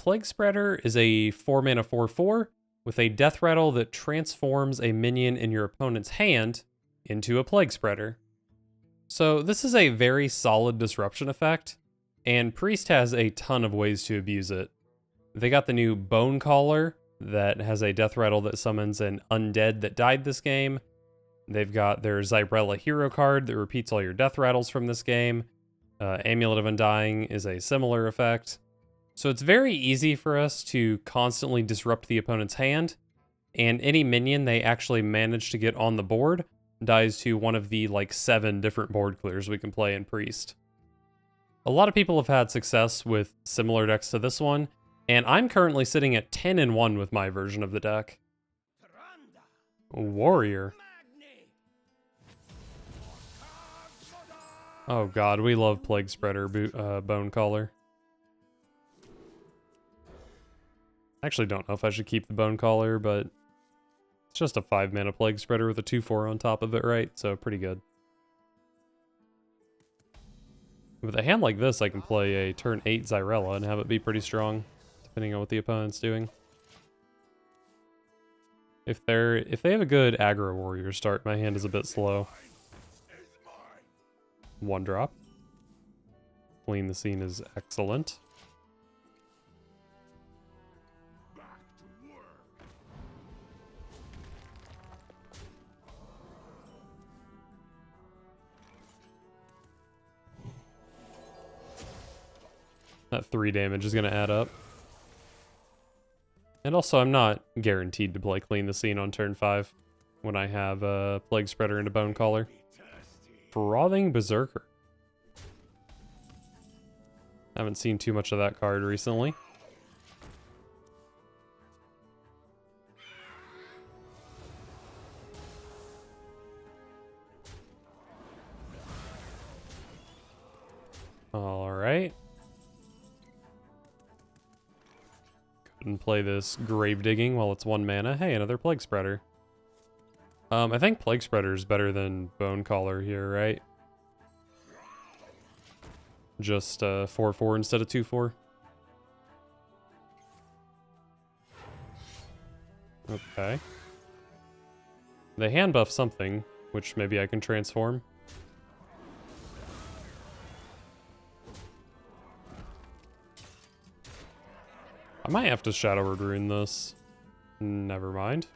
Plaguespreader is a 4-mana 4/4 with a death rattle that transforms a minion in your opponent's hand into a Plaguespreader. So this is a very solid disruption effect, and Priest has a ton of ways to abuse it. They got the new Bone Caller that has a death rattle that summons an undead that died this game. They've got their Zyrella hero card that repeats all your death rattles from this game. Amulet of Undying is a similar effect. So it's very easy for us to constantly disrupt the opponent's hand, and any minion they actually manage to get on the board dies to one of the 7 different board clears we can play in Priest. A lot of people have had success with similar decks to this one, and I'm currently sitting at 10-1 with my version of the deck. Warrior. Oh god, we love Plaguespreader Bone Caller. I actually don't know if I should keep the Bone Caller, but it's just a 5-mana Plaguespreader with a 2/4 on top of it, right? So pretty good. With a hand like this, I can play a turn 8 Zyrella and have it be pretty strong, depending on what the opponent's doing. If they have a good aggro warrior start, my hand is a bit slow. 1 drop. Clean the Scene is excellent. That 3 damage is going to add up. And also, I'm not guaranteed to play Clean the Scene on turn 5 when I have a Plaguespreader and a Bone Caller. Frothing Berserker. Haven't seen too much of that card recently. Alright. And play this Grave Digging while it's 1 mana. Hey, another Plaguespreader. I think Plaguespreader is better than Bone Caller here, right? Just 4/4 instead of 2/4. Okay. They hand buff something, which maybe I can transform. I might have to Shadow Word Rune this. Never mind.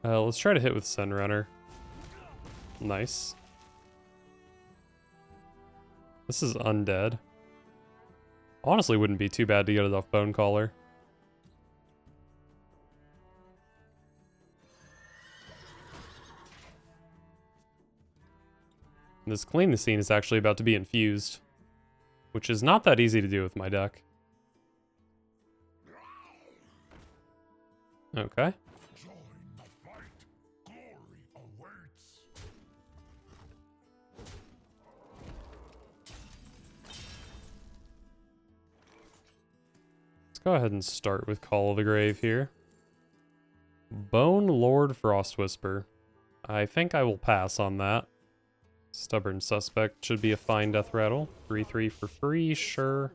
Let's try to hit with Sunrunner. Nice. This is undead. Honestly, wouldn't be too bad to get it off Bone Caller. This Clean the Scene is actually about to be infused, which is not that easy to do with my deck. Okay. Let's go ahead and start with Call of the Grave here. Bone Lord Frostwhisper. I think I will pass on that. Stubborn Suspect should be a fine death rattle. 3/3 for free, sure.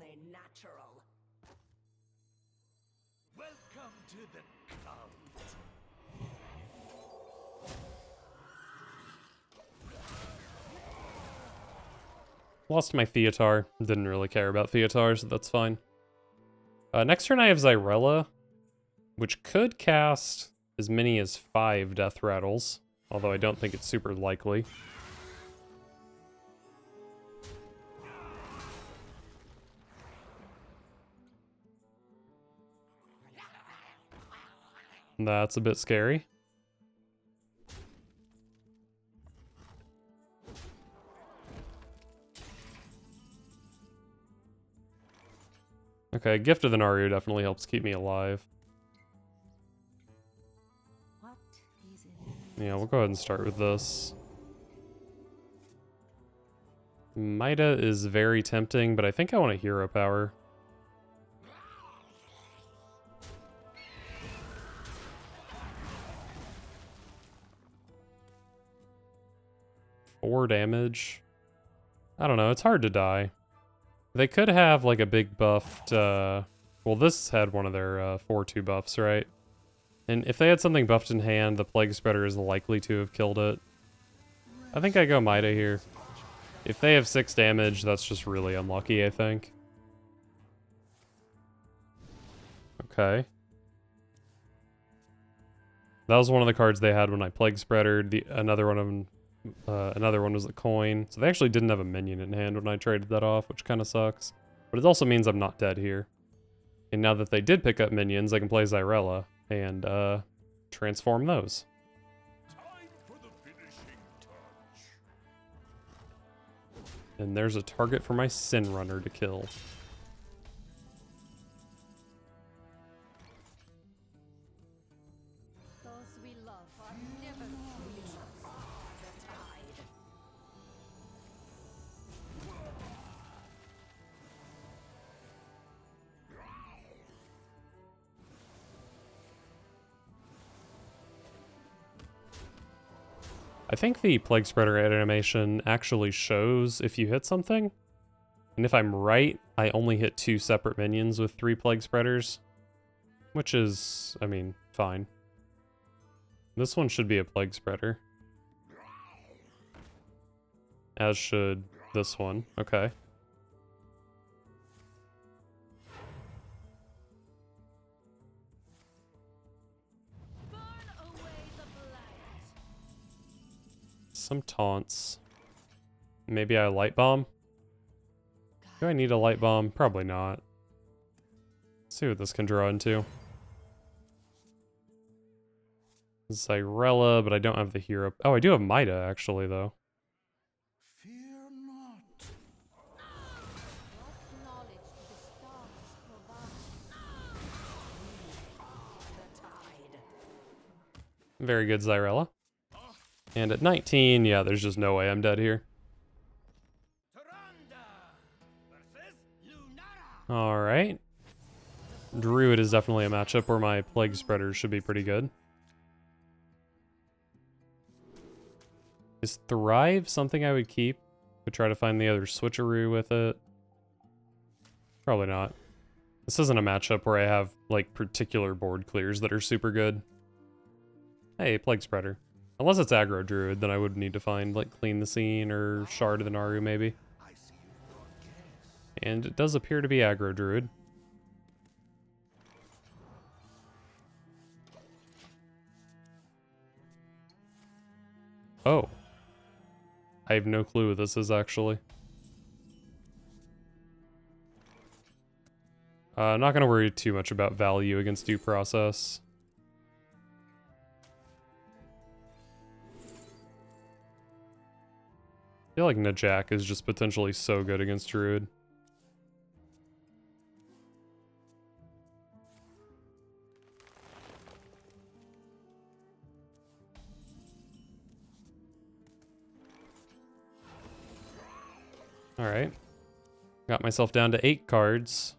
Lost my Theatar. Didn't really care about Theatar, so that's fine. Next turn I have Zyrella, which could cast as many as 5 death rattles, although I don't think it's super likely. That's a bit scary. Okay, Gift of the Naru definitely helps keep me alive. Yeah, we'll go ahead and start with this. Mida is very tempting, but I think I want a hero power. Four damage. I don't know, it's hard to die. They could have like a big buffed, well, this had one of their 4/2 buffs, right? And if they had something buffed in hand, the Plaguespreader is likely to have killed it. I think I go Mida here. If they have 6 damage, that's just really unlucky, I think. Okay. That was one of the cards they had when I Plaguespreadered. Another one of them, another one was a coin. So they actually didn't have a minion in hand when I traded that off, which kind of sucks. But it also means I'm not dead here. And now that they did pick up minions, I can play Xyrella and transform those. And there's a target for my Sin Runner to kill. Those we love are never truly the tide. I think the Plaguespreader animation actually shows if you hit something. And if I'm right, I only hit 2 separate minions with 3 Plaguespreaders. Which is, I mean, fine. This one should be a Plaguespreader. As should this one. Okay. Some taunts. Maybe I light bomb? Do I need a light bomb? Probably not. Let's see what this can draw into. Xyrella, but I don't have the hero. Oh, I do have Mida, actually, though. Fear not. What knowledge do the stars provide? The tide. Very good, Xyrella. And at 19, yeah, there's just no way I'm dead here. Alright. Druid is definitely a matchup where my Plaguespreaders should be pretty good. Is Thrive something I would keep? Could try to find the other switcheroo with it. Probably not. This isn't a matchup where I have, like, particular board clears that are super good. Hey, Plaguespreader. Unless it's aggro druid, then I would need to find, like, Clean the Scene or Shard of the Naru, maybe. And it does appear to be aggro druid. Oh. I have no clue what this is, actually. Not gonna worry too much about value against due process. I feel like Najak is just potentially so good against Druid. Alright. Got myself down to 8 cards.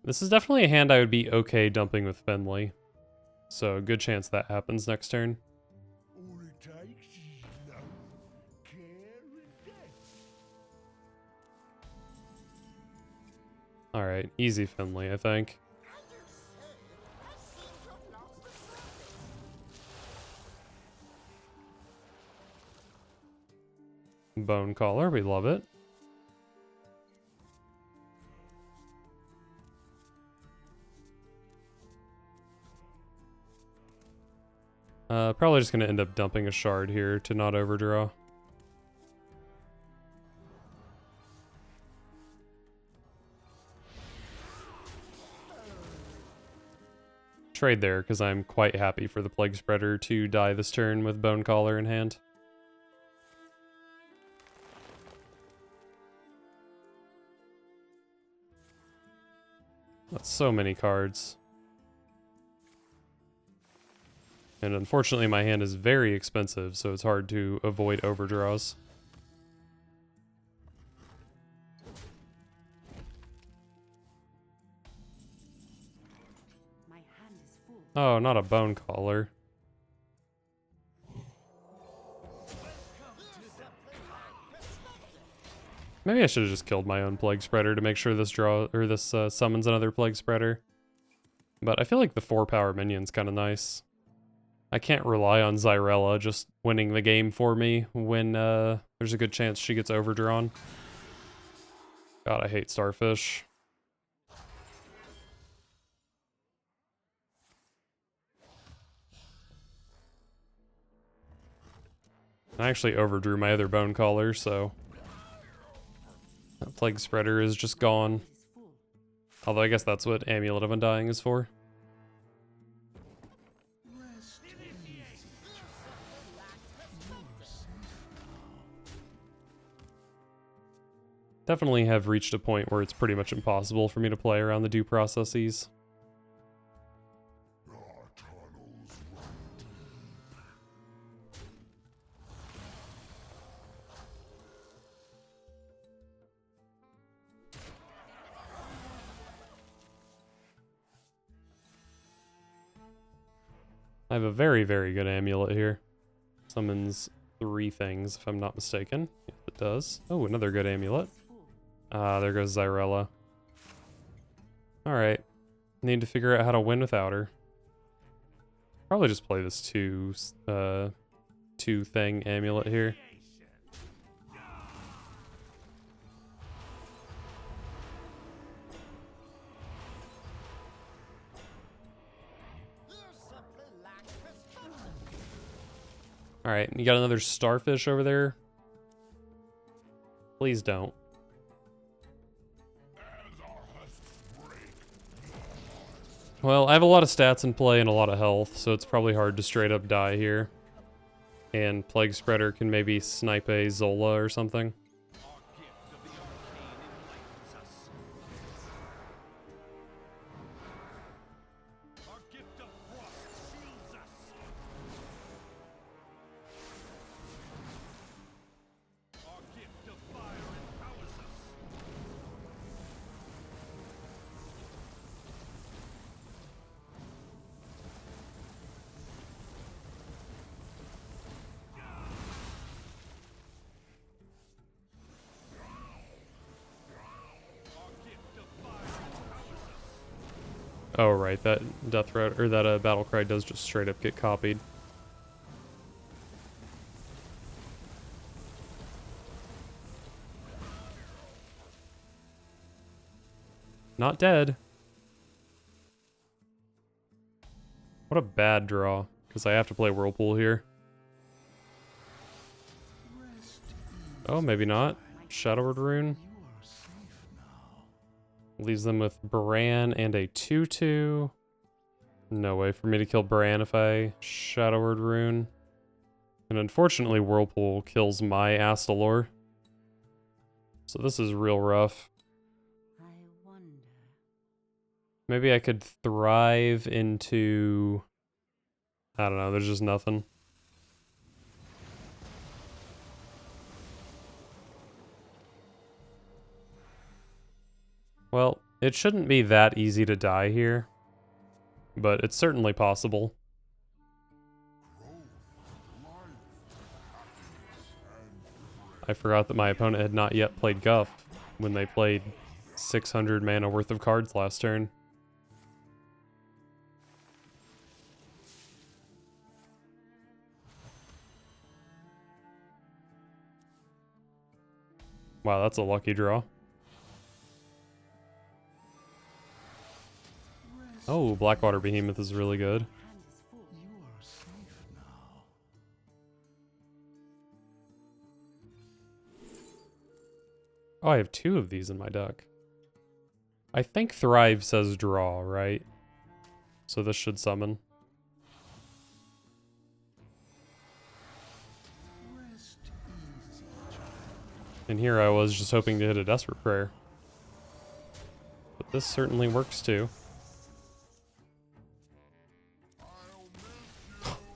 This is definitely a hand I would be okay dumping with Fenley. So, good chance that happens next turn. All it takes is love, care, and death. Alright, easy Finley, I think. Bone Collar, we love it. Probably just gonna end up dumping a shard here to not overdraw. Trade there, because I'm quite happy for the Plaguespreader to die this turn with Bone Collar in hand. That's so many cards. And unfortunately my hand is very expensive, so it's hard to avoid overdraws. My hand is full. Oh, not a Bone Collar. Maybe I should have just killed my own Plaguespreader to make sure this draw or this summons another Plaguespreader. But I feel like the 4-power minion's kind of nice. I can't rely on Xyrella just winning the game for me when there's a good chance she gets overdrawn. God, I hate Starfish. I actually overdrew my other Bone Caller, so that Plaguespreader is just gone. Although I guess that's what Amulet of Undying is for. Definitely have reached a point where it's pretty much impossible for me to play around the due processes. I have a very, very good amulet here. Summons 3 things, if I'm not mistaken. Yes, it does. Oh, another good amulet. Ah, there goes Xyrella. Alright. Need to figure out how to win without her. Probably just play this 2-thing amulet here. Alright, you got another Starfish over there? Please don't. Well, I have a lot of stats in play and a lot of health, so it's probably hard to straight up die here. And Plaguespreader can maybe snipe a Zola or something. Oh right, that death threat or that battle cry does just straight up get copied. Not dead. What a bad draw, because I have to play Whirlpool here. Oh, maybe not. Shadow Word Rune. Leaves them with Bran and a 2/2. No way for me to kill Bran if I Shadow Word Rune. And unfortunately, Whirlpool kills my Astalor. So this is real rough. I wonder. Maybe I could thrive into... I don't know, there's just nothing. Well, it shouldn't be that easy to die here, but it's certainly possible. I forgot that my opponent had not yet played Guff when they played 600 mana worth of cards last turn. Wow, that's a lucky draw. Oh, Blackwater Behemoth is really good. Oh, I have 2 of these in my deck. I think Thrive says draw, right? So this should summon. And here I was just hoping to hit a Desperate Prayer. But this certainly works too.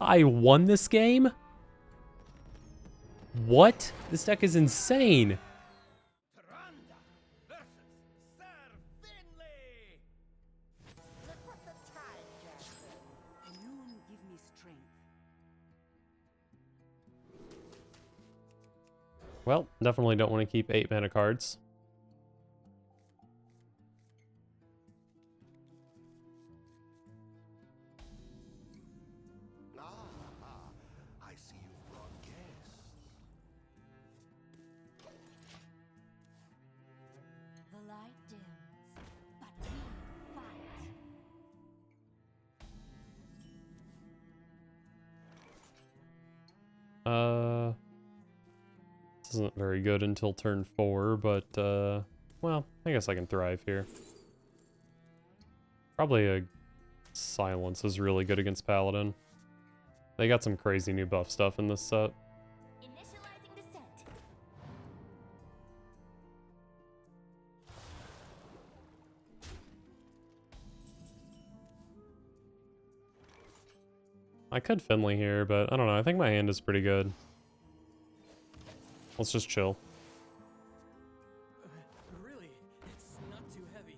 I won this game? What? This deck is insane. Look what the tide just did. Noon give me strength. Well, definitely don't want to keep 8 mana cards. I see you've brought guests. The light dims, but we fight. This isn't very good until turn 4, but, well, I guess I can thrive here. Probably a silence is really good against Paladin. They got some crazy new buff stuff in this set. Initializing descent. I could Finley here, but I don't know. I think my hand is pretty good. Let's just chill. Really? It's not too heavy.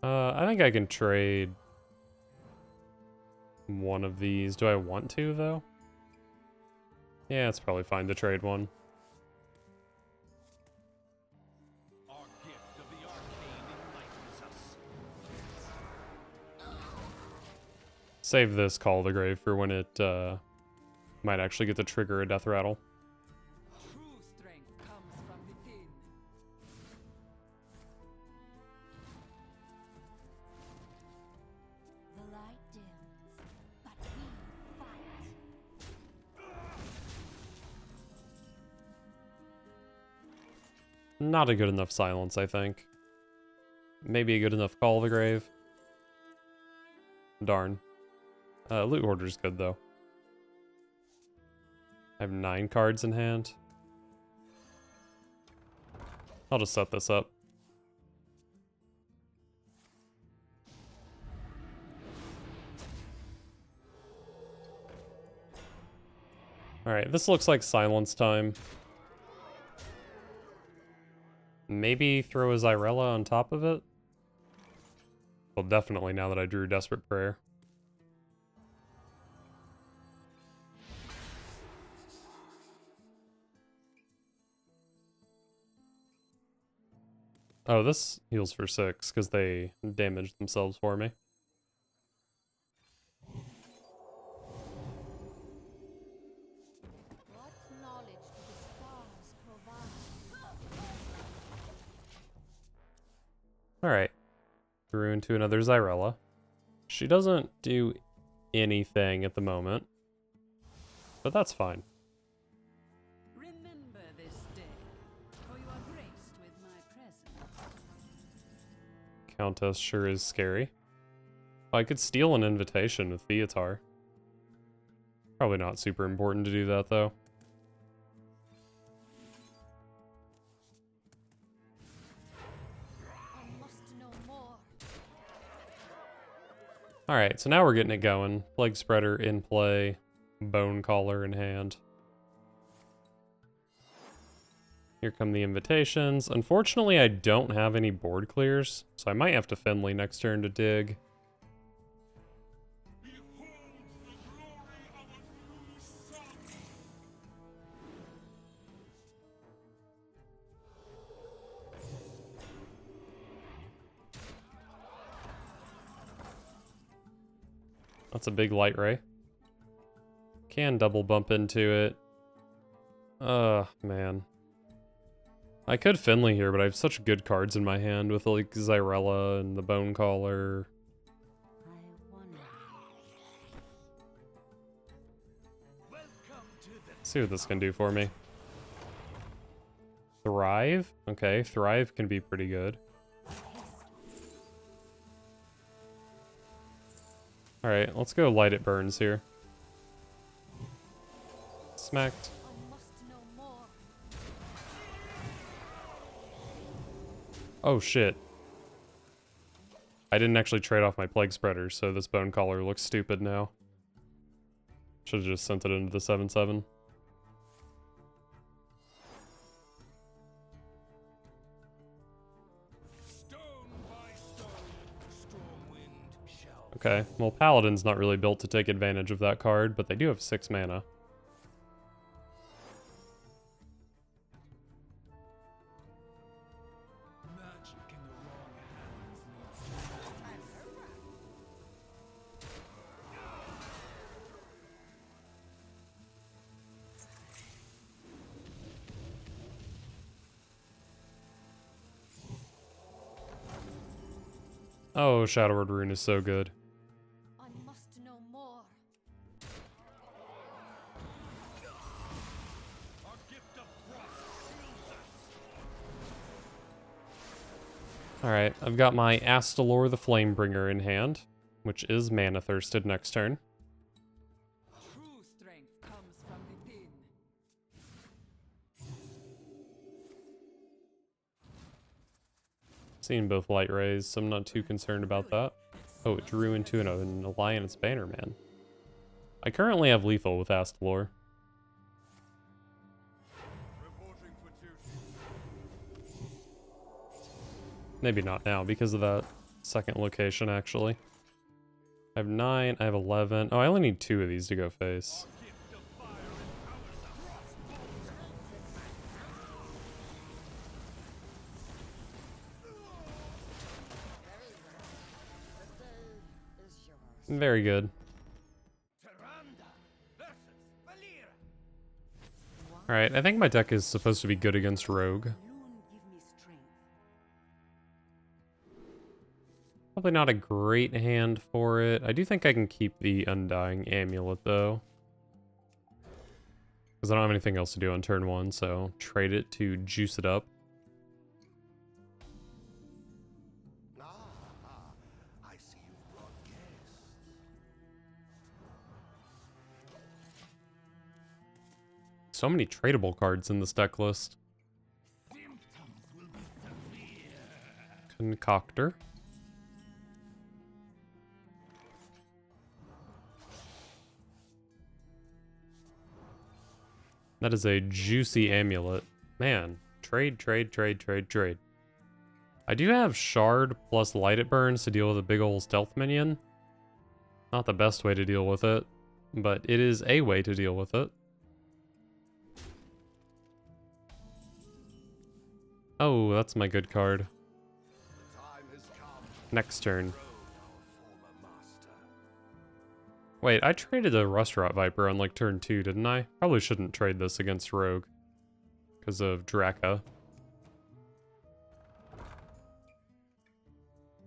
I think I can trade one of these. Do I want to, though? Yeah, it's probably fine to trade one. Our gift of the arcane enlightens us. Save this Call of the Grave for when it might actually get to trigger a death rattle. True strength comes from within. The light dims, but we fight. Not a good enough silence, I think. Maybe a good enough Call of the Grave. Darn. Loot Hoarder's good, though. I have 9 cards in hand. I'll just set this up. Alright, this looks like silence time. Maybe throw a Xyrella on top of it? Well, definitely now that I drew Desperate Prayer. Oh, this heals for 6 because they damaged themselves for me. What knowledge do the stars provide? Alright. Threw into another Xyrella. She doesn't do anything at the moment, but that's fine. Remember this day, for you are graced with my presence. Countess sure is scary. I could steal an invitation with Theatar. Probably not super important to do that, though. I must know more. Alright, so now we're getting it going. Plaguespreader in play. Bone Caller in hand. Here come the invitations. Unfortunately, I don't have any board clears, so I might have to Finley next turn to dig. That's a big light ray. Can double bump into it. Man. I could Finley here, but I have such good cards in my hand with like Xyrella and the Bone Caller. I wonder. Welcome to the See what this can do for me. Thrive? Okay, Thrive can be pretty good. Alright, let's go Light It Burns here. Smacked. I must know more. Oh shit. I didn't actually trade off my Plaguespreader, so this Bone Caller looks stupid now. Should've just sent it into the 7/7. stone by stone, storm wind shall Okay, well, Paladin's not really built to take advantage of that card, but they do have 6 mana. Magic in the wrong hands. Oh, Shadow Word Rune is so good. I must know more. Our gift of frost shields us. Alright, I've got my Astalor the Flamebringer in hand, which is mana thirsted next turn. True strength comes from within. Seen both light rays, so I'm not too concerned about that. Oh, it drew into an Alliance Bannerman. I currently have lethal with Astalor. Reporting for duty. Maybe not now because of that second location, actually. I have 9, I have 11. Oh, I only need 2 of these to go face. Gift of fire empowers us. Very good. Tyrande versus Valyria. Alright, I think my deck is supposed to be good against Rogue. Alone give me strength. Probably not a great hand for it. I do think I can keep the Undying Amulet, though. Because I don't have anything else to do on turn 1, so trade it to juice it up. I see you brought guests. So many tradable cards in this deck list. Symptoms will be severe. Concoctor. That is a juicy amulet. Man, trade, trade, trade, trade, trade. I do have Shard plus Light It Burns to deal with a big ol' stealth minion. Not the best way to deal with it, but it is a way to deal with it. Oh, that's my good card. The time has come. Next turn. Rogue, our former master. Wait, I traded a Rustrot Viper on like turn 2, didn't I? Probably shouldn't trade this against Rogue. Because of Draka.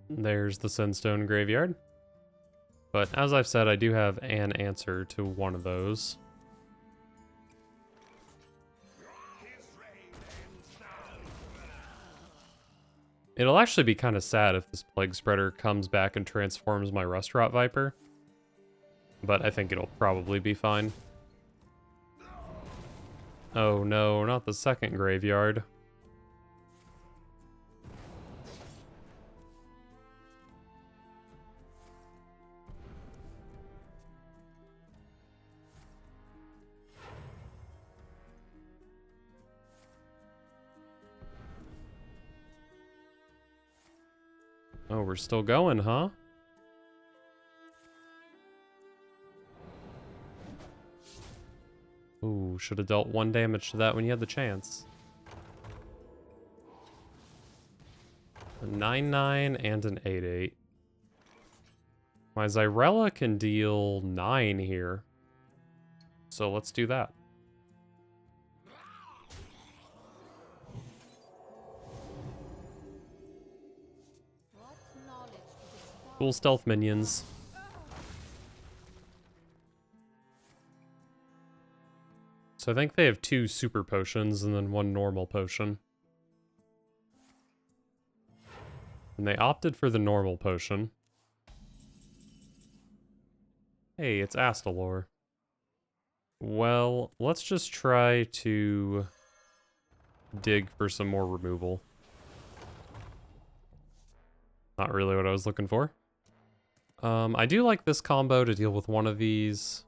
There's the Sunstone Graveyard. But as I've said, I do have an answer to one of those. His reign ends now. It'll actually be kind of sad if this Plaguespreader comes back and transforms my Rustrot Viper. But I think it'll probably be fine. Oh no, not the second graveyard. Oh, we're still going, huh? Ooh, should have dealt 1 damage to that when you had the chance. A 9/9 and an 8/8. My Xyrella can deal 9 here. So let's do that. What knowledge to bestow? Cool stealth minions. So I think they have 2 super potions and then 1 normal potion. And they opted for the normal potion. Hey, it's Astalor. Well, let's just try to dig for some more removal. Not really what I was looking for. I do like this combo to deal with one of these.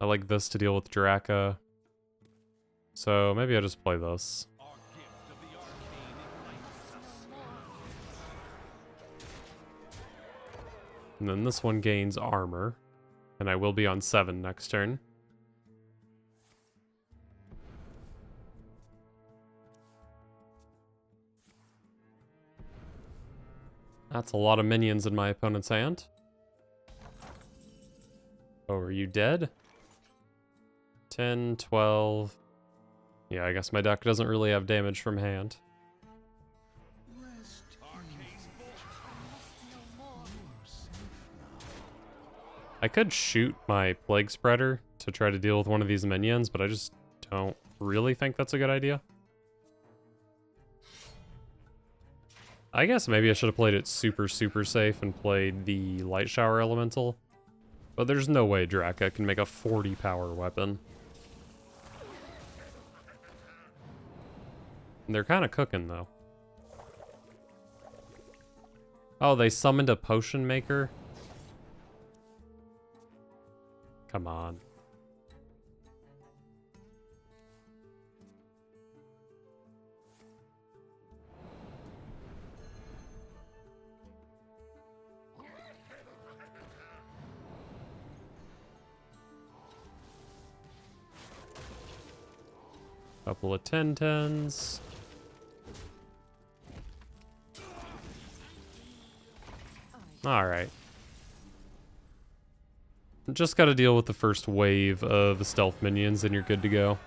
I like this to deal with Draka. So maybe I'll just play this. Our gift of the arcane ignites us. And then this one gains armor. And I will be on 7 next turn. That's a lot of minions in my opponent's hand. Oh, are you dead? 10, 12. Yeah, I guess my deck doesn't really have damage from hand. I could shoot my Plaguespreader to try to deal with one of these minions, but I just don't really think that's a good idea. I guess maybe I should have played it super safe and played the Light Shower Elemental. But there's no way Draka can make a 40 power weapon. And they're kind of cooking, though. Oh, they summoned a Potion Maker? Come on. Couple of 10-10s. Alright. Just gotta deal with the first wave of stealth minions and you're good to go.